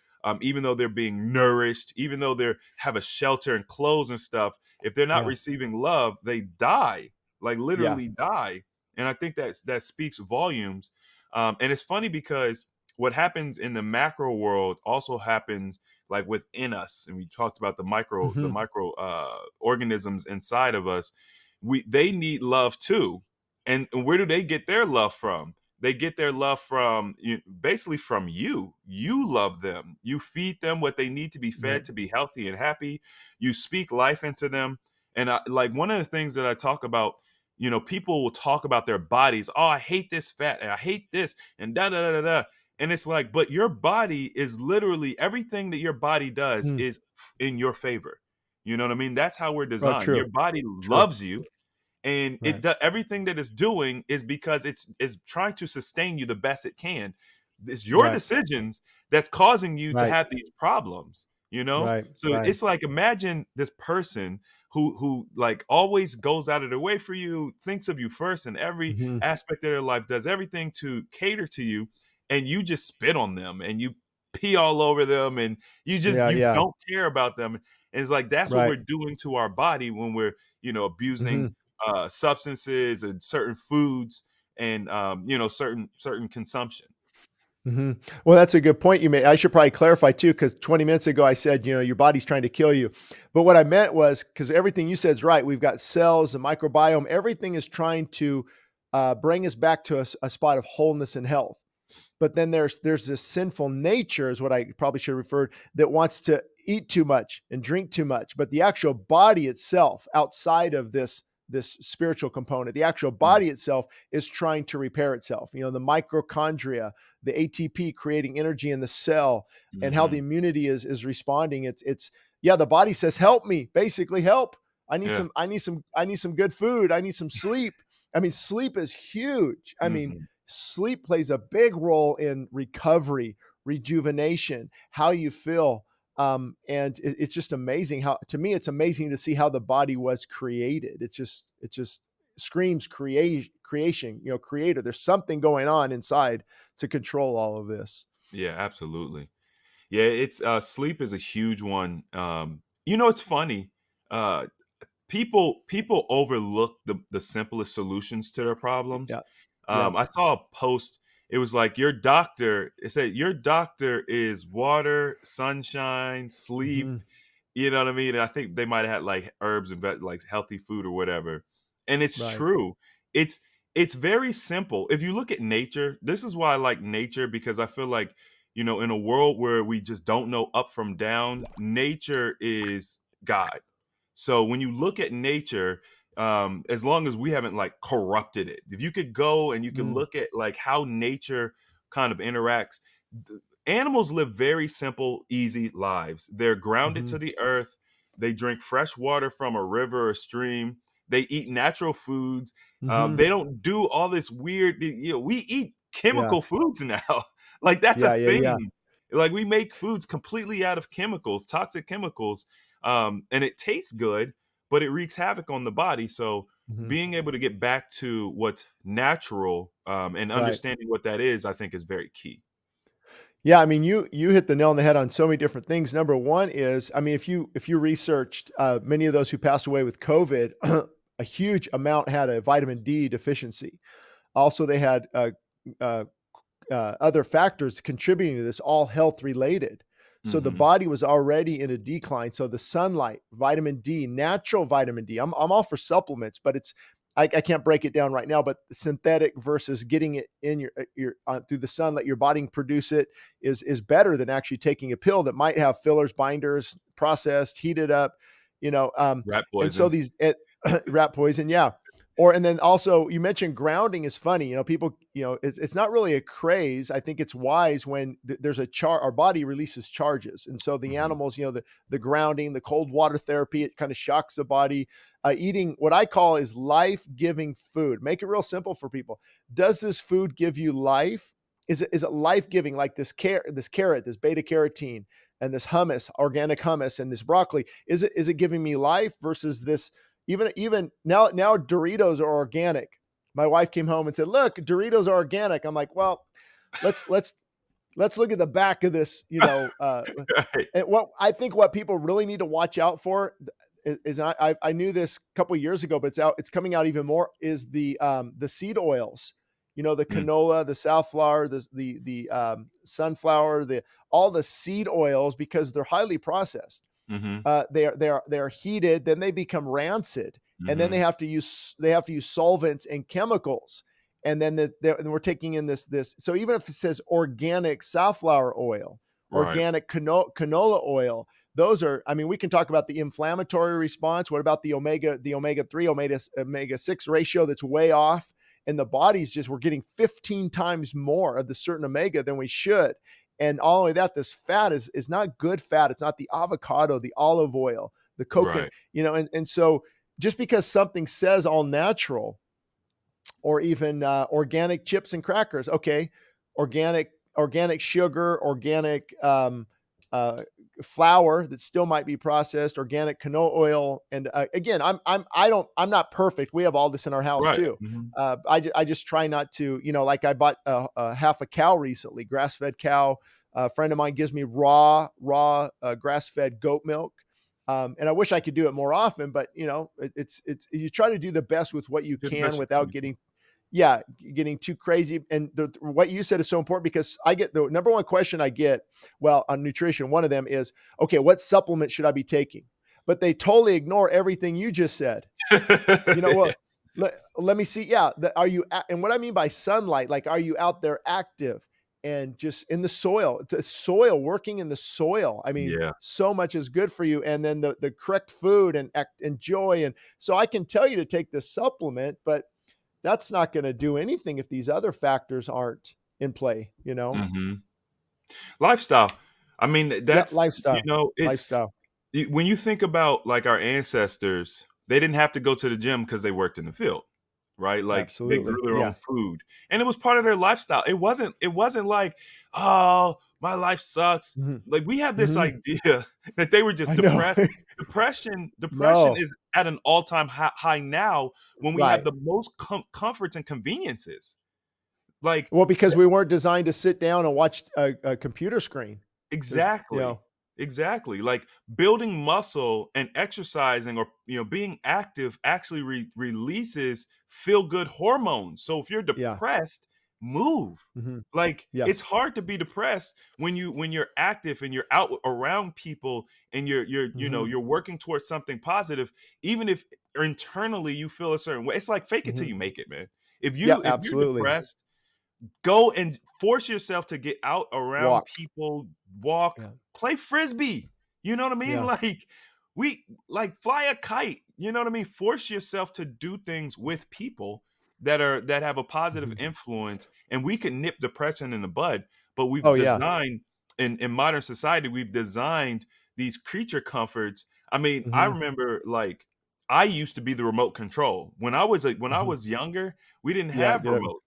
Even though they're being nourished, even though they have a shelter and clothes and stuff, if they're not Yeah. receiving love, they die, like Yeah. literally die. And I think that speaks volumes. And it's funny because what happens in the macro world also happens like within us. And we talked about the Mhm. micro organisms inside of us. They need love too. And where do they get their love from? They get their love from basically from you. You love them. You feed them what they need to be Yep. fed to be healthy and happy. You speak life into them. And like one of the things that I talk about, people will talk about their bodies. Oh, I hate this fat, and I hate this, and da da da da da. And it's like, but your body is literally everything that your body does Mm. is in your favor. You know what I mean? That's how we're Oh, designed. Your true. body True. loves you, and Right. everything that it's doing is because it's trying to sustain you the best it can. It's your Right. decisions that's causing you to Right. have these problems. Right. So Right. it's like imagine this person who like always goes out of their way for you, thinks of you first in every Mhm. aspect of their life, does everything to cater to you, and you just spit on them and you pee all over them, and Yeah, you yeah. don't care about them. And it's like that's what Right. we're doing to our body when we're, abusing Mhm. substances and certain foods and certain consumption. Mhm. Well, that's a good point you made. I should probably clarify too, because 20 minutes ago I said, your body's trying to kill you. But what I meant was because everything you said is right. We've got cells, the microbiome, everything is trying to bring us back to a spot of wholeness and health. But then there's this sinful nature, is what I probably should have referred, that wants to eat too much and drink too much. But the actual body itself, outside of this spiritual component, the actual Mm, body itself is trying to repair itself. The mitochondria, the ATP creating energy in the cell, and how the mhm. immunity is responding. It's yeah, the body says, "Help me," basically, help. Yeah. I need some good food. I need some sleep. I mean, sleep is huge. I mean, Mhm. sleep plays a big role in recovery, rejuvenation, how you feel. And it's just amazing how, to me, it's amazing to see how the body was created. It just screams creation, creator. There's something going on inside to control all of this. Yeah, absolutely. Yeah, it's sleep is a huge one. It's funny. Uh people overlook the simplest solutions to their problems. Yeah. Yep. I saw a post. It was like your doctor. It said your doctor is water, sunshine, sleep. Hmm. You know what I mean? And I think they might have had like herbs and like healthy food or whatever. And it's Right. true. It's it's very simple. If you look at nature, this is why I like nature, because I feel like, in a world where we just don't know up from down, nature is God. So when you look at nature, as long as we haven't like corrupted it, if you could go and you could Mm. look at like how nature kind of interacts, animals live very simple, easy lives. They're grounded Hmm. to the earth. They drink fresh water from a river or stream. They eat natural foods. Hmm. They don't do all this weird. We eat Yeah. chemical foods now. Like that's a Yeah. Yeah. Yeah. thing. Like we make foods completely out of chemicals, toxic chemicals, and it tastes good, but it wreaks havoc on the body. So Hmm. being able to get back to what's natural, and Right. understanding what that is, I think, is very key. Yeah, I mean, you hit the nail on the head on so many different things. Number one is, I mean, if you researched many of those who passed away with COVID, a huge amount had a vitamin D deficiency. Also, they had uh, other factors contributing to this, all health related. So the Hmm. body was already in a decline. So the sunlight, vitamin D, natural vitamin D. I'm all for supplements, but I can't break it down right now. But synthetic versus getting it in your through the sun, let your body produce it, is better than actually taking a pill that might have fillers, binders, processed, heated up. You know, um, Rat and so poison. rat poison, yeah. Or and then also you mentioned grounding is funny. People, it's not really a craze. I think it's wise when there's our body releases charges. And so the Hmm. animals, the grounding, the cold water therapy, it kind of shocks the body. Eating what I call is life-giving food. Make it real simple for people. Does this food give you life? Is it life-giving, like this carrot, this beta carotene, and this hummus, organic hummus, and this broccoli? Is it giving me life versus this? Even now Doritos are organic. My wife came home and said, "Look, Doritos are organic." I'm like, "Well, let's let's let's look at the back of this, Right. and what people really need to watch out for is I knew this a couple of years ago, but it's coming out even more, is the seed oils. The Mm, canola, the safflower, the sunflower, the all the seed oils, because they're highly processed. mhm, They are heated, then they become rancid, and then mhm. they have to use solvents and chemicals, and then and we're taking in this. So even if it says organic safflower oil, Right, organic canola oil, those are. I mean, we can talk about the inflammatory response. What about the omega 3 omega 6 ratio that's way off? And the body's just, we're getting 15 times more of the certain omega than we should. And all only that, this fat is not good fat. It's not the avocado, the olive oil, the coconut, right, and so just because something says all natural, or even organic chips and crackers, okay, organic sugar, organic uh, flour that still might be processed, organic canola oil, and again, I'm not perfect. We have all this in our house right, too. mhm, I just try not to, like I bought a half a cow recently, grass fed cow, A friend of mine gives me raw grass-fed goat milk. And I wish I could do it more often, but it's you try to do the best with what you You're the can best you without can. getting too crazy. And what you said is so important, because I get the number one question I get, well, on nutrition, one of them is, okay, what supplement should I be taking? But they totally ignore everything you just said. Well, Yes. let me see. Yeah. Are you, and what I mean by sunlight, like, are you out there active and just in the soil, working in the soil? I mean, Yeah. so much is good for you. And then the correct food and joy. And so I can tell you to take this supplement, but that's not going to do anything if these other factors aren't in play. Mhm. Lifestyle. I mean, Yeah. that's, it's Lifestyle. when you think about, like, our ancestors, they didn't have to go to the gym because they worked in the field, right? Like, they grew Absolutely. their own Yeah. food, and it was part of their lifestyle. It wasn't like, "Oh, my life sucks." Hmm. Like, we have this Hmm. idea that they were just I know. depressed. Depression No. is at an all-time high now, when we have Right. the most comforts and conveniences. Like, Well, because we weren't designed to sit down and watch a computer screen. There's, exactly. Exactly. Like, building muscle and exercising, or being active, actually releases feel good hormones. So if you're yeah. depressed, move. Hmm. Like, it's Yes. hard to be depressed when you're active and you're out around people, and Hmm. you're working towards something positive, even if internally you feel a certain way. It's like, fake it till Hmm. you make it, man. Yeah. If you're Absolutely. depressed, go and force yourself to get out around Walk. people, walk, Yeah. play frisbee. You know what I mean? Yeah. Like, fly a kite. You know what I mean? Force yourself to do things with people that have a positive Hmm. influence, and we can nip depression in the bud. But we've Oh yeah. designed, in modern society, we've designed these creature comforts. I mean, I Hmm. remember, like, I used to be the remote control when I Hmm. was younger. We didn't Yeah. have Get it. remotes.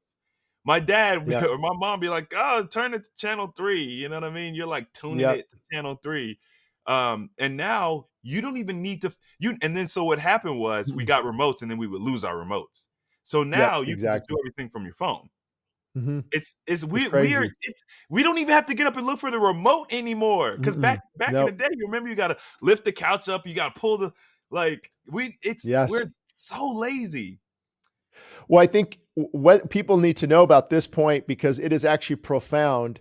My dad Yeah. or my mom be like, "Oh, turn it to channel 3." You know what I mean? You're, like, tuning Yep. it to channel 3. And now you don't even need to you and then so what happened was, we Mm-mm. got remotes, and then we would lose our remotes. So Yep. now you can just do Exactly. everything from your phone. Hmm. It's It's we are crazy. it's we don't even have to get up and look for the remote anymore. Because Mm-mm. back in the Nope. day, you remember, you gotta lift the couch up, you gotta pull the, like, Yes. we're so lazy. Well, I think what people need to know about this point, because it is actually profound.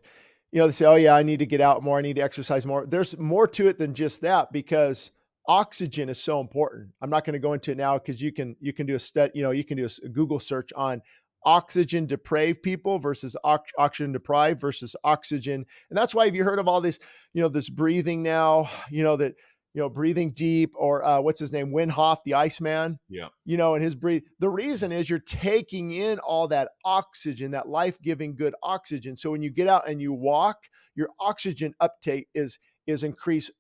They say, "Oh yeah, I need to get out more. I need to exercise more." There's more to it than just that, because oxygen is so important. I'm not going to go into it now, because you can do a stud, you can do a Google search on oxygen deprived people versus oxygen deprived versus oxygen. And that's why, have you heard of all this, this breathing now, that, breathing deep, or what's his name, Winhoff, the Iceman, Yeah. and his breathe. The reason is you're taking in all that oxygen, that life-giving good oxygen. So when you get out and you walk, your oxygen uptake is increased,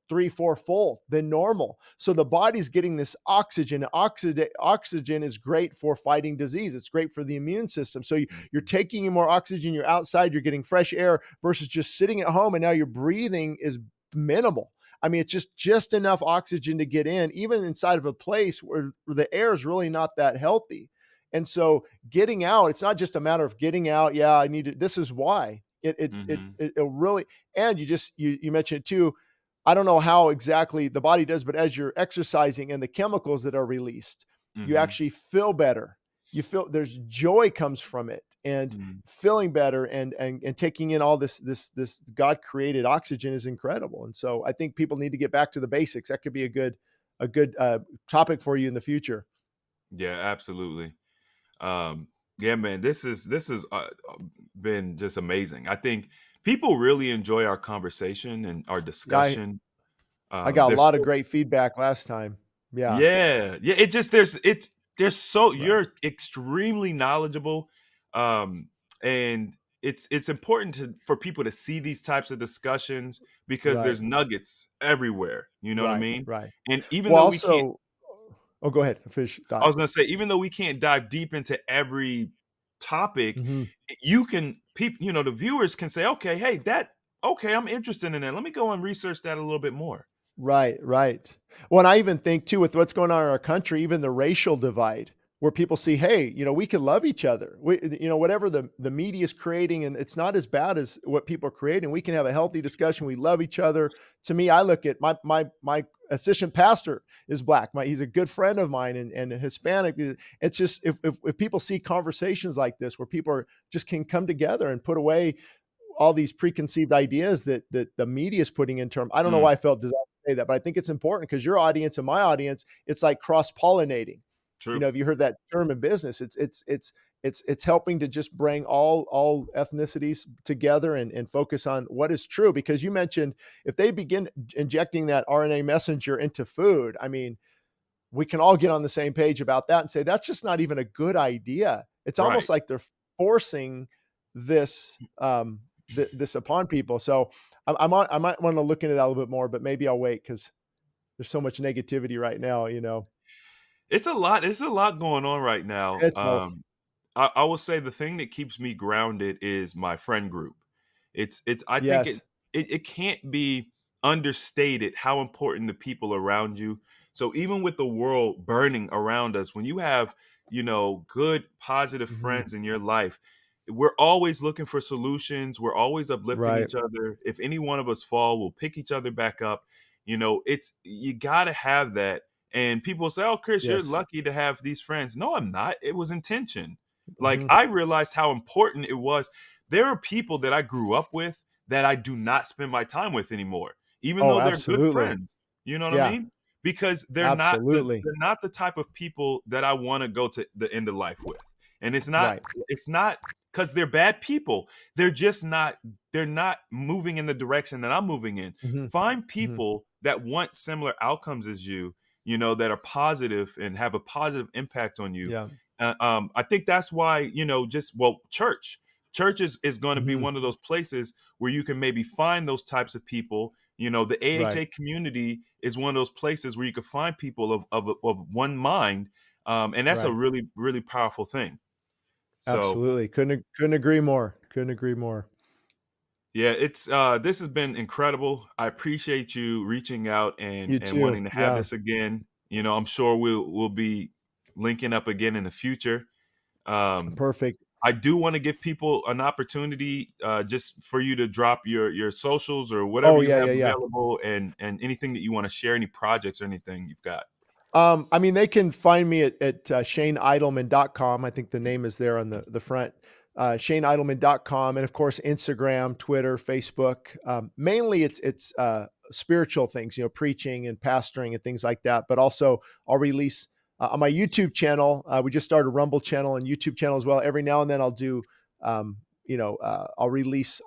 3, 4 fold than normal. So the body's getting this oxygen. Oxygen is great for fighting disease. It's great for the immune system. So you're Mhm. taking in more oxygen. You're outside. You're getting fresh air versus just sitting at home. And now your breathing is minimal. I mean, it's just enough oxygen to get in, even inside of a place where the air is really not that healthy. And so getting out, it's not just a matter of getting out. Yeah, I need to. This is why Mhm. it really. And you mentioned it too. I don't know how exactly the body does, but as you're exercising and the chemicals that are released, you Mhm. actually feel better. You feel there's joy comes from it, and Mhm. feeling better, and taking in all this God created oxygen is incredible. And so I think people need to get back to the basics. That could be a good topic for you in the future. Yeah, absolutely. Yeah, man, this has been just amazing. I think people really enjoy our conversation and our Yeah, discussion. I got a There's lot of so great feedback last time. Yeah, Yeah, yeah. It just there's so right, you're extremely knowledgeable, um, and it's important for people to see these types of discussions, because right, there's nuggets everywhere. You know what I right, mean? right. And even Well, though we can't also, oh, go ahead. Finish I thought. was gonna say, even though we can't dive deep into every topic, Hmm. you can the viewers can say, okay, hey, okay, I'm interested in that. Let me go and research that a little bit more. Right, right. Well, and I even think too, with what's going on in our country, even the racial divide. where people see, hey, we can love each other. Whatever the media is creating, and it's not as bad as what people are creating. We can have a healthy discussion. We love each other. To me, I look at my assistant pastor is black. He's a good friend of mine and Hispanic. It's just if people see conversations like this where people just can come together and put away all these preconceived ideas that the media is putting in term. I don't know Mm, why I felt desire to say that, but I think it's important because your audience and my audience, it's like cross pollinating. true. Have you heard that term in business? It's helping to just bring all ethnicities together and focus on what is true. Because you mentioned if they begin injecting that RNA messenger into food, I mean, we can all get on the same page about that and say that's just not even a good idea. It's almost Right. like they're forcing this this upon people. So I might want to look into that a little bit more, but maybe I'll wait because there's so much negativity right now. It's a lot. It's a lot going on right now. It's all I will say the thing that keeps me grounded is my friend group. It's I think yes, it can't be understated how important the people around you. So even with the world burning around us, when you have, good positive hmm friends in your life, we're always looking for solutions. We're always uplifting right, each other. If any one of us fall, we'll pick each other back up. It's you got to have that. And people say, "Oh, Chris, you're yes, lucky to have these friends." No, I'm not. It was intention. Like hmm I realized how important it was. There are people that I grew up with that I do not spend my time with anymore, even oh, though they're good absolutely, friends. You know what I yeah, mean? Because absolutely, they're not the type of people that I want to go to the end of life with. And right, it's not because they're bad people. They're just not they're not moving in the direction that I'm moving in. hmm Find hmm people that want similar outcomes as you, that are positive and have a positive impact on you. yeah, I think that's why, church is going to be hmm one of those places where you can maybe find those types of people. The right, AHA community is one of those places where you can find people of one mind, and that's a right. really really powerful thing. So Absolutely. Couldn't agree more. Couldn't agree more. yeah, it's this has been incredible. I appreciate you reaching out and You too. wanting to have Yeah. this again. I'm sure we'll be linking up again in the future. Um, Perfect. I do want to give people an opportunity, just for you to drop your socials or whatever Oh, you yeah, have yeah, yeah. available, and anything that you want to share, any projects or anything you've got. I mean, they can find me at ShaneIdelman.com. I think the name is there on the front. ShaneIdelman.com. And of course, Instagram, Twitter, Facebook. Mainly it's spiritual things, preaching and pastoring and things like that. But also I'll release on my YouTube channel. We just started a Rumble channel and YouTube channel as well. Every now and then I'll do, I'll release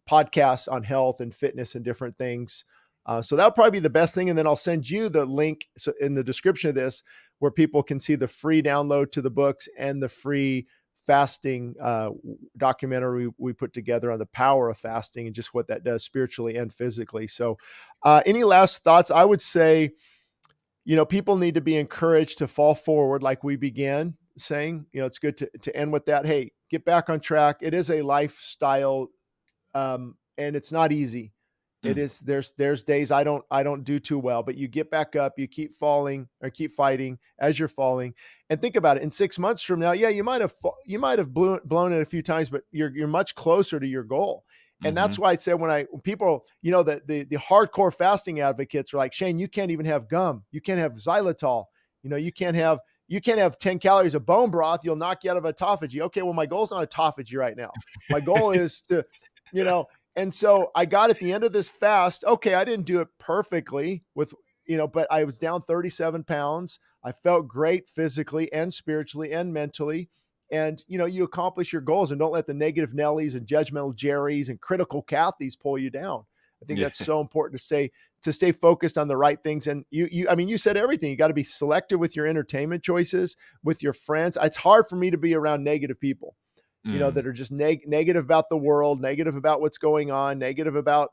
podcasts on health and fitness and different things. So that'll probably be the best thing. And then I'll send you the link in the description of this where people can see the free download to the books and the free fasting documentary we put together on the power of fasting and just what that does spiritually and physically. So, any last thoughts? I would say, people need to be encouraged to fall forward like we began saying. It's good to end with that. Hey, get back on track. It is a lifestyle and it's not easy. It Mm, is there's days I don't do too well, but you get back up, you keep falling or keep fighting as you're falling, and think about it. In 6 months from now, yeah, you might have blown it a few times, but you're much closer to your goal. And that's mhm. why I said when people, the hardcore fasting advocates are like, Shane, you can't even have gum, you can't have xylitol, you can't have 10 calories of bone broth, you'll knock you out of autophagy. Okay, well, my goal's not autophagy right now. My goal is to, you know, and so I got at the end of this fast. Okay, I didn't do it perfectly but I was down 37 pounds. I felt great physically and spiritually and mentally. And you accomplish your goals and don't let the negative Nellies and judgmental Jerrys and critical Kathys pull you down. I think Yeah. that's so important to stay focused on the right things. And you said everything. You got to be selective with your entertainment choices, with your friends. It's hard for me to be around negative people Mm, that are just negative about the world, negative about what's going on, negative about,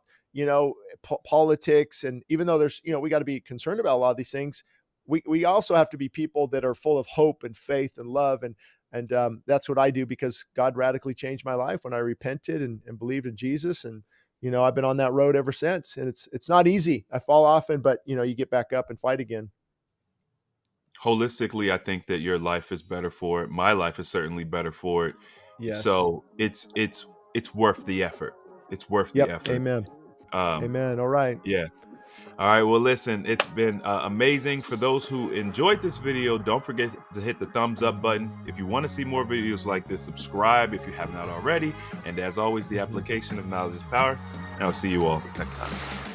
politics. And even though we got to be concerned about a lot of these things, we also have to be people that are full of hope and faith and love. And that's what I do because God radically changed my life when I repented and believed in Jesus. And, I've been on that road ever since. And it's not easy. I fall often, but you get back up and fight again. holistically, I think that your life is better for it. My life is certainly better for it. Yes. So it's worth the effort. It's worth the Yep. effort. Amen. Um, Amen. All right. yeah. All right. Well, listen, it's been amazing. For those who enjoyed this video, don't forget to hit the thumbs up button. If you want to see more videos like this, subscribe if you have not already. And as always, the Mhm. application of knowledge is power. And I'll see you all next time.